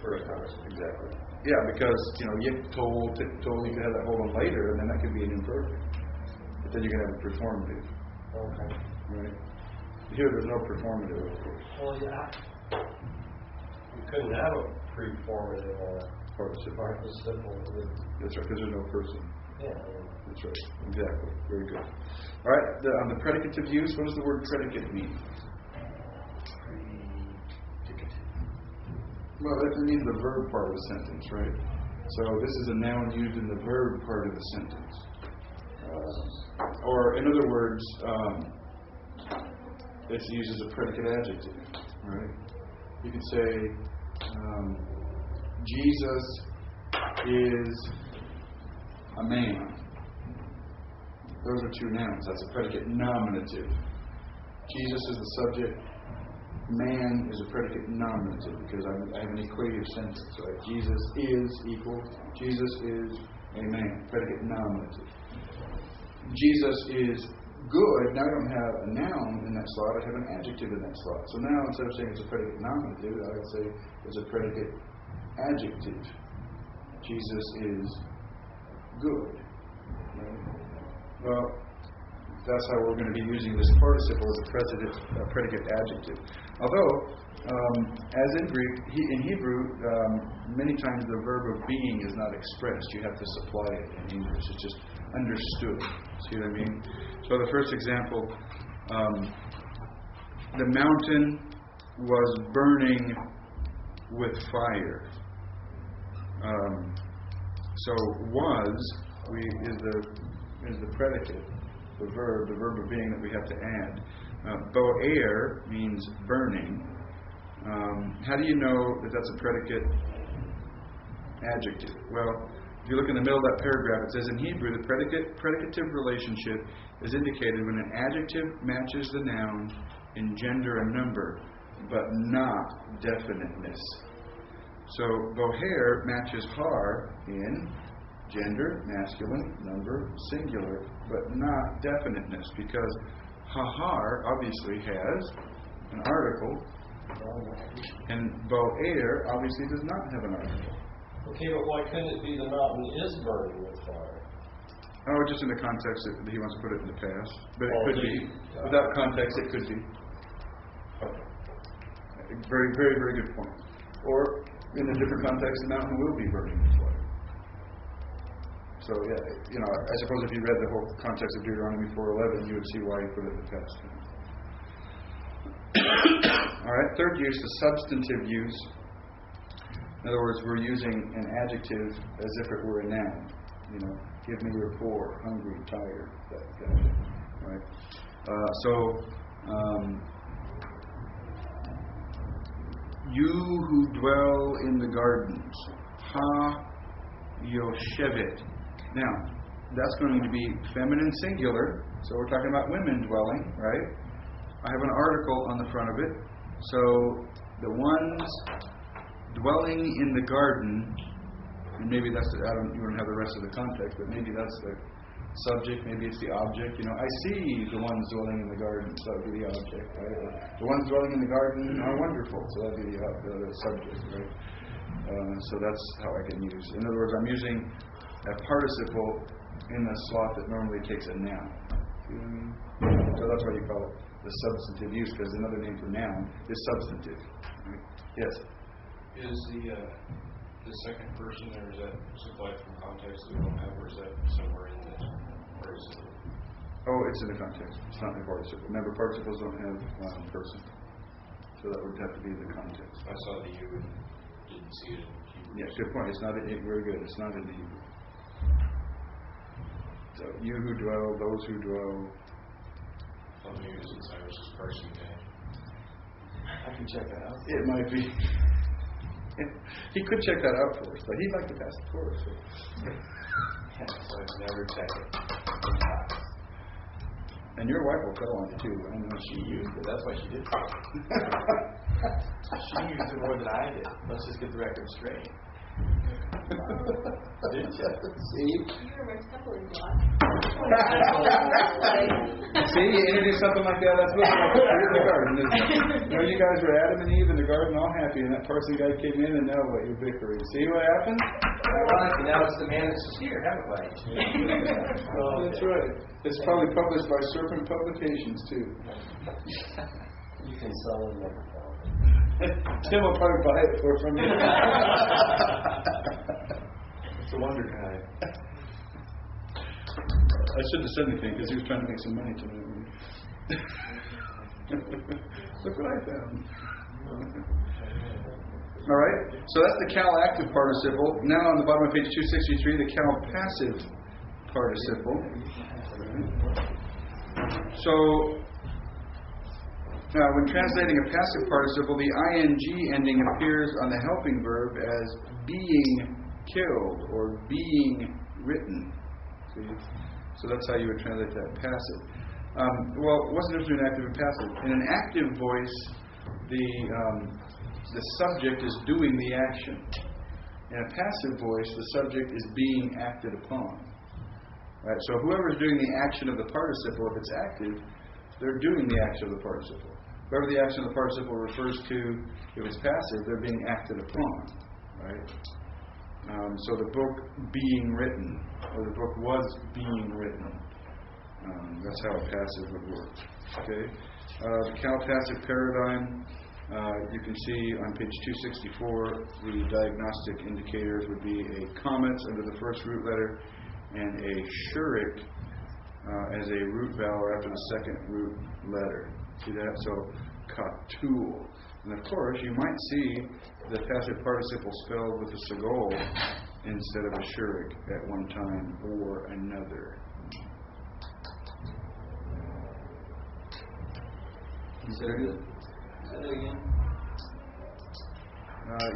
first participle. Exactly. Yeah, because yik told you could have that holon later, and then that could be an imperfect. But then you can have a performative. Okay. Right? Here, there's no performative, of course. Well, yeah. You couldn't have a preformative or Participle. That's right, because there's no person. Yeah. That's right. Exactly. Very good. All right. On the predicative use, what does the word predicate mean? Well, that means the verb part of the sentence, right? So this is a noun used in the verb part of the sentence. Or, in other words, it's used as a predicate adjective, right? You could say, Jesus is a man. Those are two nouns. That's a predicate nominative. Jesus is the subject. Man is a predicate nominative because I have an equative sentence, right? Jesus is equal. Jesus is a man. Predicate nominative. Jesus is good. Now I don't have a noun in that slot. I have an adjective in that slot. So now instead of saying it's a predicate nominative, I would say it's a predicate adjective. Jesus is good. Right? Well, that's how we're going to be using this participle as a predicate adjective. Although, as in Greek, in Hebrew, many times the verb of being is not expressed. You have to supply it in English. It's just understood. See what I mean? So the first example, the mountain was burning with fire. So was is the predicate. The verb of being that we have to add. Bo'er means burning. How do you know that that's a predicate adjective? Well, if you look in the middle of that paragraph, it says in Hebrew, the predicative relationship is indicated when an adjective matches the noun in gender and number, but not definiteness. So Bo'er matches har in gender, masculine, number, singular, but not definiteness, because hahar obviously has an article, and bo'er obviously does not have an article. Okay, but why couldn't it be the mountain is burning with fire? Oh, just in the context that he wants to put it in the past. But it could be. Without context, it could be. Okay. Very, very, very good point. Or, in a different context, the mountain will be burning with fire. So, yeah, I suppose if you read the whole context of Deuteronomy 4:11, you would see why he put it in the past. All right, third use, the substantive use. In other words, we're using an adjective as if it were a noun. Give me your poor, hungry, tired, that kind of thing. Right? You who dwell in the gardens, ha yoshevet. Now, that's going to be feminine singular, so we're talking about women dwelling, right? I have an article on the front of it, so the ones dwelling in the garden, and maybe that's you don't have the rest of the context, but maybe that's the subject, maybe it's the object. I see the ones dwelling in the garden, so that would be the object, right? Or the ones dwelling in the garden are wonderful, so that would be the subject, right? So that's how I can use. In other words, I'm using a participle in the slot that normally takes a noun. You know what I mean? So that's why you call it the substantive use, because another name for noun is substantive. Right? Yes? Is the second person, or is that supplied from context that we don't have, or is that somewhere in this participle? Oh, it's in the context. It's not in the participle. Remember, participles don't have person. So that would have to be in the context. I saw the you and didn't see it in Hebrew. Yeah, good point. It's not very good. It's not in the Hebrew. So, you who dwell, those who dwell. I'll maybe since Cyrus' parsing day. I can check that out. It might be. He could check that out for us, but he'd like to pass the course. So. Yeah, so I've never checked it. And your wife will tell on you too. I know She used it. That's why she did it. She used it more than I did. Let's just get the record straight. Didn't you? See? You were my stumbling block. See, you introduce something like that, that's what's like in the garden, isn't it? You guys were Adam and Eve in the garden all happy, and that person guy came in, and now what? You're bickering. See what happened? Ironically, now it's the man that's here, haven't we? That's right. It's probably published by Serpent Publications, too. You can sell it like a Tim will probably buy it from you. It's a wonder guy. I shouldn't have said anything because he was trying to make some money tonight. Look what I found. All right? So that's the Cal active participle. Now on the bottom of page 263, the Cal passive participle. So when translating a passive participle, the ing ending appears on the helping verb as being killed or being written. See? So that's how you would translate that passive. Well, what's the difference between active and passive? In an active voice, the subject is doing the action. In a passive voice, the subject is being acted upon. Right? So whoever is doing the action of the participle, if it's active, they're doing the action of the participle. Whoever the action of the participle refers to, if it's passive, they're being acted upon. Right? So the book being written, or the book was being written. That's how a passive would work. Okay? The Cal passive paradigm. You can see on page 264 the diagnostic indicators would be a comments under the first root letter and a shurik as a root vowel after the second root letter. See that? So katul. And of course you might see the passive participle spelled with a sagol instead of a shurik at one time or another. Say that again.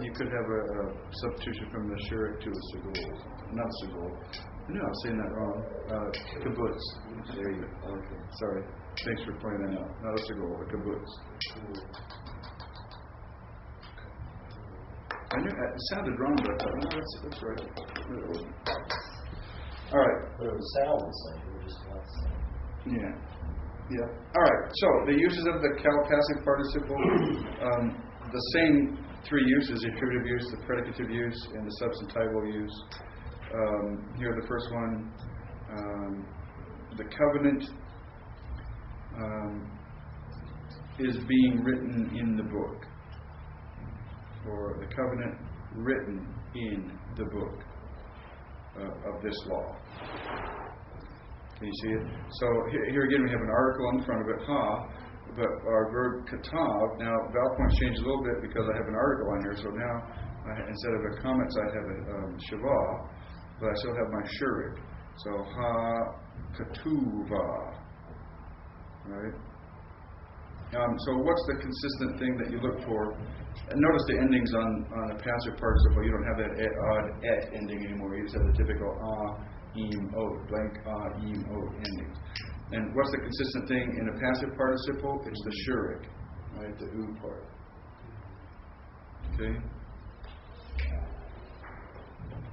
You could have a substitution from the shurik to a sagol. Not sagol. No, I'm saying that wrong. Kibbutz. There you go. Okay. Sorry. Thanks for pointing that out. Not a sagol, a kibbutz. I knew it sounded wrong, but I thought, no, that's right. No, it wasn't. All right. But it was sound the same. It was just not the same. Yeah. Yeah. All right. So the uses of the Cal passive participle, the same three uses: the attributive use, the predicative use, and the substantival use. Here, the first one, the covenant is being written in the book, or the covenant written in the book of this law. Can you see it? So here again we have an article in front of it, ha, but our verb katav, now vowel points change a little bit because I have an article on here, so now instead of a comments I have a shavah, but I still have my shurik. So ha katuva. Right? So what's the consistent thing that you look for? And notice the endings on a passive participle. You don't have that odd et ending anymore. You just have the typical im, ot, blank, im, ot endings. And what's the consistent thing in a passive participle? It's the shurik, right? The u part. Okay?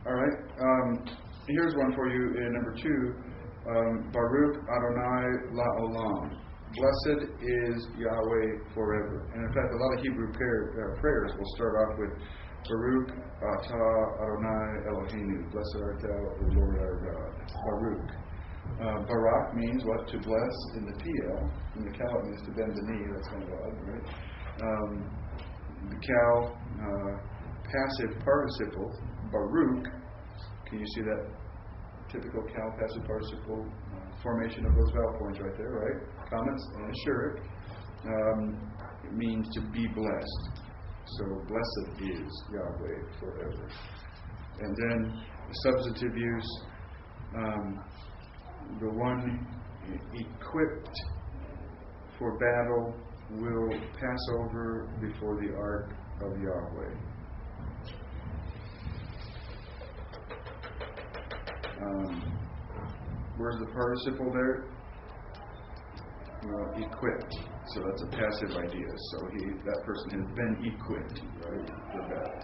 All right. Here's one for you in number 2. Baruch Adonai La'olam. Blessed is Yahweh forever. And in fact, a lot of Hebrew prayers will start off with Baruch Atah Adonai Eloheinu. Blessed art thou, O Lord our God. Baruch. Barak means what? To bless in the PL. In the Cal it means to bend the knee. That's kind of odd, right? The Cal passive participle, Baruch. Can you see that typical Cal passive participle formation of those vowel points right there, right? Comments and a shurik. It means to be blessed. So blessed is Yahweh forever. And then the substantive use, the one equipped for battle will pass over before the ark of Yahweh. Where's the participle there? Equipped. So that's a passive idea. So that person has been equipped, right, for battle.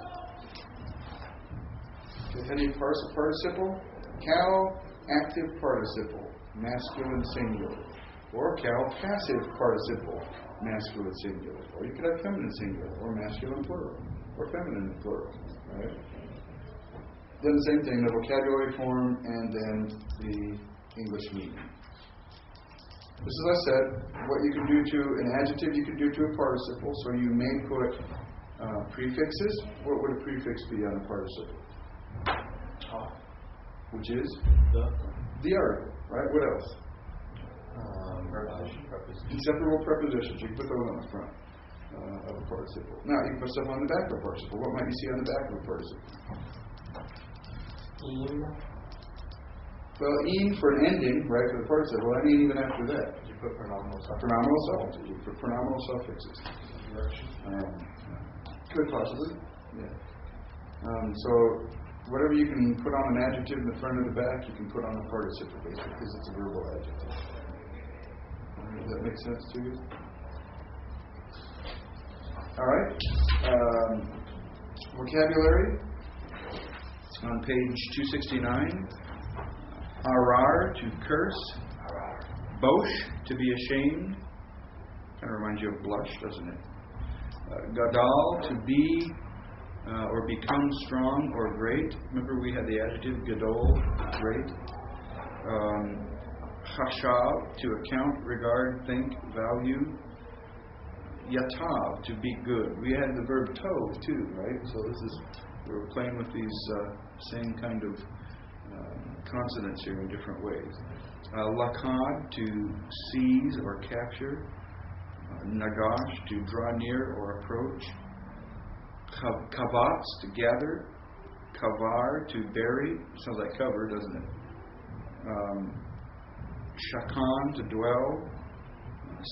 If any participle, Cal active participle, masculine singular, or Cal passive participle, masculine singular, or you could have feminine singular, or masculine plural, or feminine plural, right? Then the same thing, the vocabulary form, and then the English meaning. This is, as I said, what you can do to an adjective, you can do to a participle. So you may put prefixes. What would a prefix be on a participle? Which is? The article, right? What else? Preposition. Inseparable prepositions. You can put those on the front. of a participle. Now, you can put stuff on the back of a participle. What might you see on the back of a participle? Well, "een" for an ending, right, for the participle. I mean, even after that. You put pronominal suffix. Pronominal suffixes. You put pronominal suffixes. Could possibly, yeah. So, whatever you can put on an adjective in the front or the back, you can put on a participle, basically, because it's a verbal adjective. Does that make sense to you? All right. Vocabulary on page 269. Arar, to curse. Bosh, to be ashamed. Kind of reminds you of blush, doesn't it? Gadal, to be or become strong or great. Remember we had the adjective gadol, great. Chashav, to account, regard, think, value. Yatav, to be good. We had the verb tov too, right? So we're playing with these same kind of consonants here in different ways. Lakad, to seize or capture. Nagash, to draw near or approach. Kavatz, to gather. Kavar, to bury. Sounds like cover, doesn't it? Shakan, to dwell,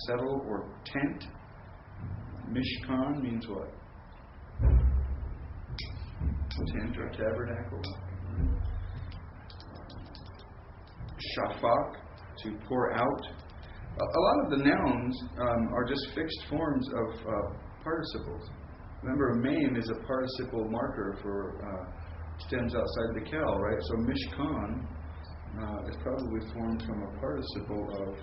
settle or tent. Mishkan means what? Tent or tabernacle. Shafak, to pour out. A lot of the nouns are just fixed forms of participles. Remember, maim is a participle marker for stems outside the cal, right? So mishkan is probably formed from a participle of,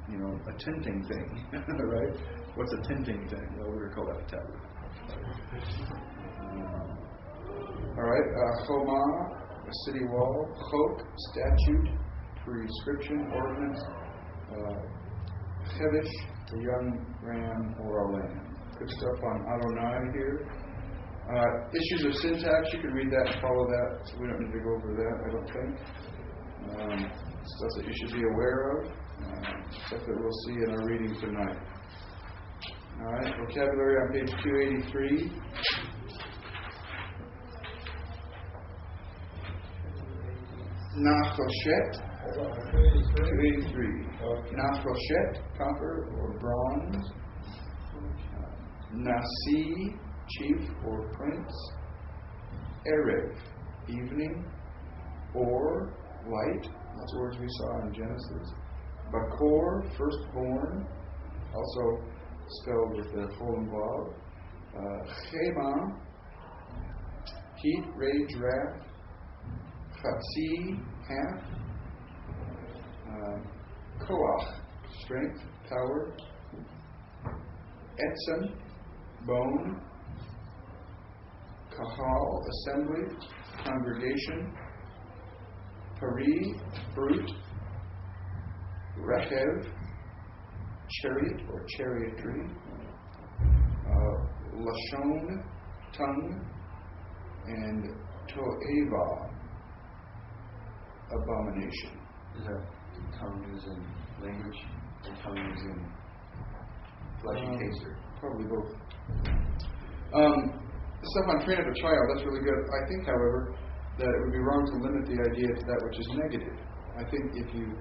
a tenting thing, right? What's a tenting thing? Well, we're going to call that a tabernacle. All right, choma, a city wall. Chok, statute, prescription, ordinance. Chevish, a young ram or a lamb. Good stuff on Adonai here. Issues of syntax, you can read that and follow that. So we don't need to go over that, I don't think. Stuff that you should be aware of. Stuff that we'll see in our reading tonight. All right, vocabulary on page 283. Nachoshet, 283. Nachoshet, copper or bronze. Nasi, chief or prince. Erev, evening. Or, light. That's words we saw in Genesis. Bakor, firstborn. Also spelled with the full vav. Chema, heat, rage, wrath. Chatzi, half. Koach, strength, power. Etzem, bone. Kahal, assembly, congregation. Pari, fruit. Rechev, chariot or chariotry. Lashon, tongue. And to'eva, abomination. Is that tongue used in language and tongue used in flesh and taster? Probably both. Stuff on train up a child, that's really good. I think, however, that it would be wrong to limit the idea to that which is negative. I think if you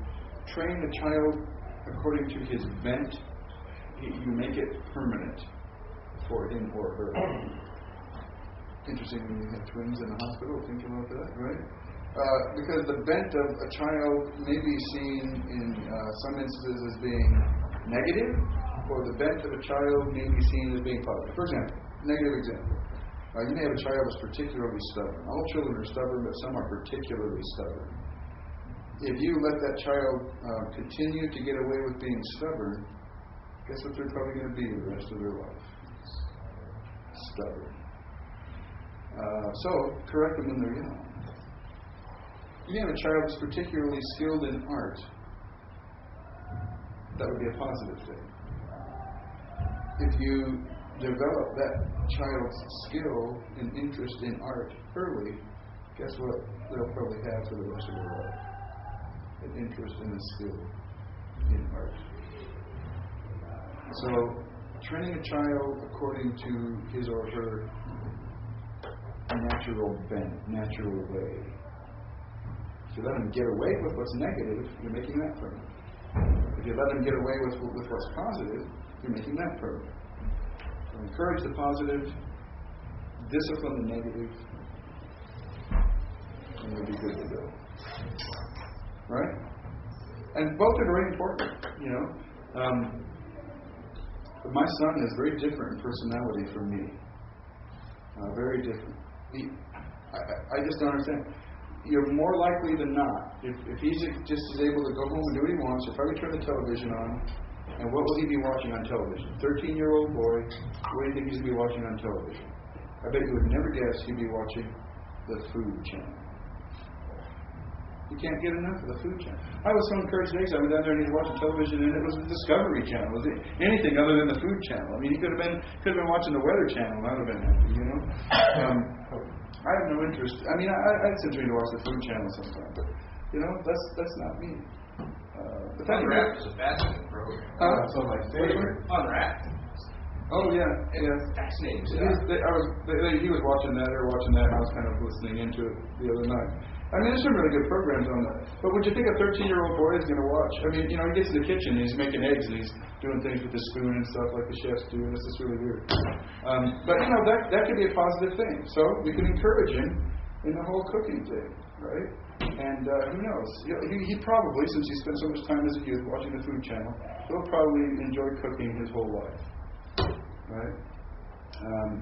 train a child according to his bent, you make it permanent for him or her. Interesting when you have twins in the hospital, think about that, right? Because the bent of a child may be seen in some instances as being negative, or the bent of a child may be seen as being positive. For example, negative example. You may have a child that's particularly stubborn. All children are stubborn, but some are particularly stubborn. If you let that child continue to get away with being stubborn, guess what they're probably going to be the rest of their life? Stubborn. So, correct them when they're young. You have a child that's particularly skilled in art. That would be a positive thing. If you develop that child's skill and interest in art early, guess what they'll probably have for the rest of their life? An interest and a skill in art. So, training a child according to his or her natural bent, natural way. If you let them get away with what's negative, you're making that permanent. If you let them get away with what's positive, you're making that permanent. So encourage the positive, discipline the negative, and you'll be good to go. Right? And both are very important, you know. My son is very different in personality from me. Very different. I just don't understand. You're more likely than not, if he's just able to go home and do what he wants, he'll probably turn the television on, and what will he be watching on television? 13-year-old boy, what do you think he's going to be watching on television? I bet you would never guess he'd be watching the Food Channel. You can't get enough of the Food Channel. I was so encouraged today, I went down there and he's watching television, and it was the Discovery Channel. It was anything other than the Food Channel. I mean, he could have been watching the Weather Channel, and I would have been happy, you know. I have no interest. I mean, I'd sit there to watch the Food Channel sometime, but you know, that's not me. But that Unwrapped is a fascinating program. That's one of my favorite. Unwrapped. Oh yeah, yeah. Fascinating He stuff. was watching that, they were watching that, and I was kind of listening into it the other night. I mean, there's some really good programs on that. But would you think a 13-year-old boy is going to watch? I mean, you know, he gets in the kitchen and he's making eggs and he's doing things with his spoon and stuff like the chefs do, and it's just really weird. But, you know, that could be a positive thing. So we can encourage him in the whole cooking thing, right? And who knows? He probably, since he spent so much time as a youth watching the Food Channel, he'll probably enjoy cooking his whole life, right?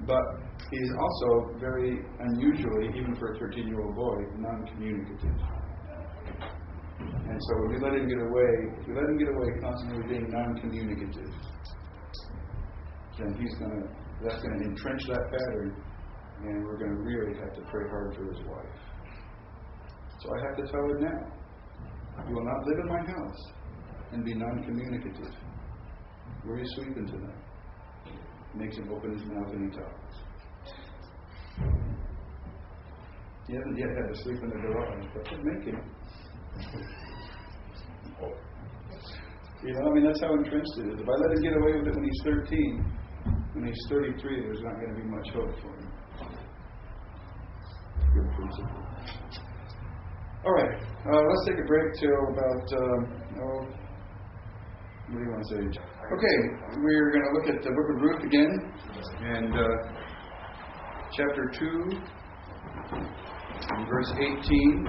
But he's also very unusually, even for a 13-year-old boy, non-communicative. And so if we let him get away constantly being non-communicative, then that's going to entrench that pattern, and we're going to really have to pray hard for his wife. So I have to tell her now, you will not live in my house and be non-communicative. Where are you sleeping tonight? Makes him open his mouth and he talks. He hasn't yet had to sleep in the garage, but should make him. You know, I mean, that's how entrenched it is. If I let him get away with it when he's 13, when he's 33, there's not going to be much hope for him. Good principle. All right, let's take a break till about, what do you want to say? Okay, we're going to look at the book of Ruth again, and chapter 2, and verse 18.